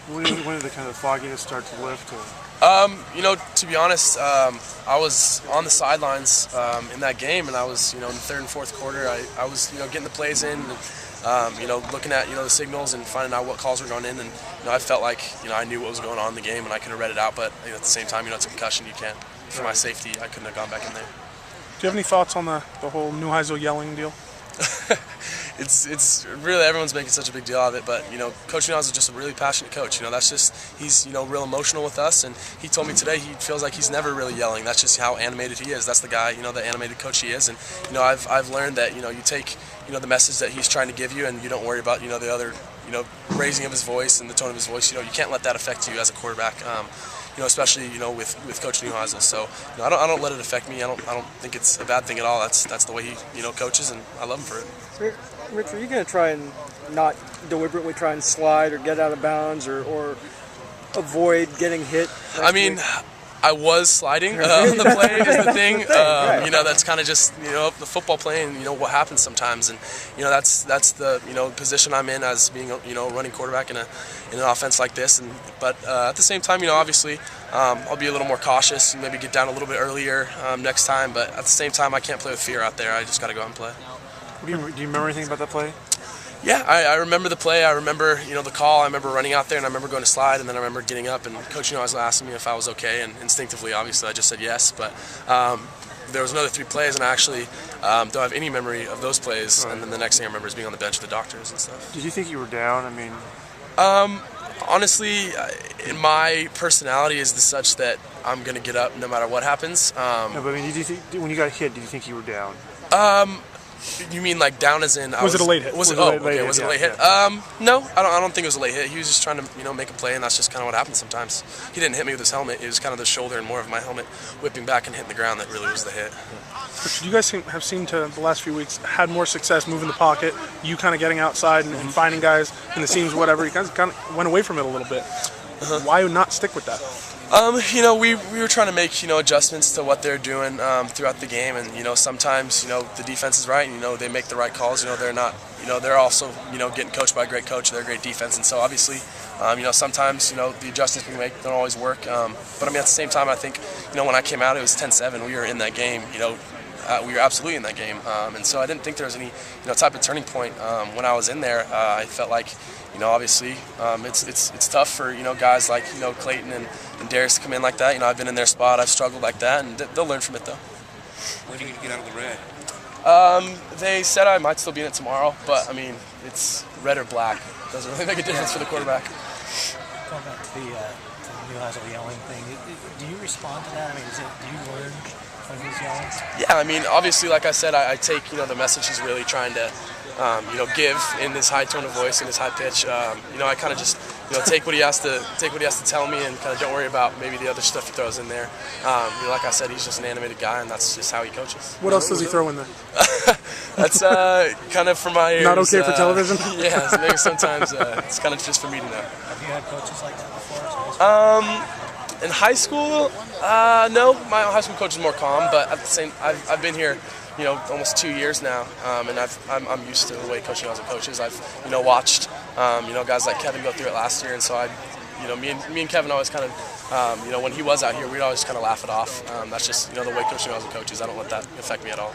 When did the kind of fogginess start to lift? To be honest, I was on the sidelines in that game, and I was, in the third and fourth quarter, I was, getting the plays in, and, looking at, the signals and finding out what calls were going in, and, I felt like, I knew what was going on in the game, and I could have read it out, but at the same time, it's a concussion, you can't. For my safety, I couldn't have gone back in there. Do you have any thoughts on the whole Neuheisel yelling deal? It's really, everyone's making such a big deal out of it, but Coach Neuheisel is just a really passionate coach. That's just, he's real emotional with us, and he told me today he feels like he's never really yelling. That's just how animated he is. That's the guy, the animated coach he is, and I've learned that you take the message that he's trying to give you, and you don't worry about the other raising of his voice and the tone of his voice. You can't let that affect you as a quarterback. Especially with Coach Neuheisel. So I don't let it affect me. I don't think it's a bad thing at all. That's the way he coaches, and I love him for it. Rich, are you going to try and not deliberately try and slide or get out of bounds or avoid getting hit? I was sliding on the play is the thing. That's kind of just the football play, and what happens sometimes, and that's the position I'm in as being a running quarterback in an offense like this. But at the same time, obviously I'll be a little more cautious and maybe get down a little bit earlier next time. But at the same time, I can't play with fear out there. I just got to go out and play. Do you remember anything about that play? Yeah, I remember the play. I remember, the call. I remember running out there, and I remember going to slide, and then I remember getting up, and Coach was asking me if I was okay, and instinctively, obviously, I just said yes. But there was another 3 plays, and I actually don't have any memory of those plays. Right. And then the next thing I remember is being on the bench with the doctors and stuff. Did you think you were down? Honestly, in my personality is such that I'm going to get up no matter what happens. No, but when you got hit, did you think you were down? You mean like down as in? Was it a late hit? Was it a late hit? Yeah. No, I don't think it was a late hit. He was just trying to make a play, and that's just kind of what happens sometimes. He didn't hit me with his helmet. It was kind of the shoulder and more of my helmet whipping back and hitting the ground that really was the hit. But you guys have seemed to, the last few weeks, had more success moving the pocket, you kind of getting outside and finding guys in the seams, whatever. You guys kind of went away from it a little bit. Why not stick with that? We were trying to make, adjustments to what they're doing throughout the game, and, sometimes, the defense is right, and, they make the right calls. They're not, they're also, getting coached by a great coach. They're a great defense, and so obviously, sometimes, the adjustments we make don't always work. But, at the same time, I think, when I came out, it was 10-7. We were in that game, we were absolutely in that game, and so I didn't think there was any type of turning point when I was in there. I felt like obviously it's tough for guys like Clayton and Darius to come in like that. I've been in their spot, I've struggled like that, and they'll learn from it though. When are you going to get out of the red? They said I might still be in it tomorrow, but it's red or black. Doesn't really make a difference for the quarterback. Going back to the Neuheisel yelling thing, do you respond to that? Do you learn when he's yelling? Yeah, obviously, like I said, I take the message he's really trying to give in this high tone of voice and his high pitch. I kind of just take what he has to tell me, and kind of don't worry about maybe the other stuff he throws in there. Like I said, he's just an animated guy, and that's just how he coaches. What else does he throw in there? That's kind of for my ears. Not okay for television? Yeah, maybe sometimes it's kind of just for me to know. Have you had coaches like that before? In high school, no. My high school coach is more calm, but at the same, I've been here, almost 2 years now, and I'm used to the way Coach Neuheisel coaches. I've watched guys like Kevin go through it last year, and so me and Kevin always kind of when he was out here, we'd always kind of laugh it off. That's just the way Coach Neuheisel coaches. I don't let that affect me at all.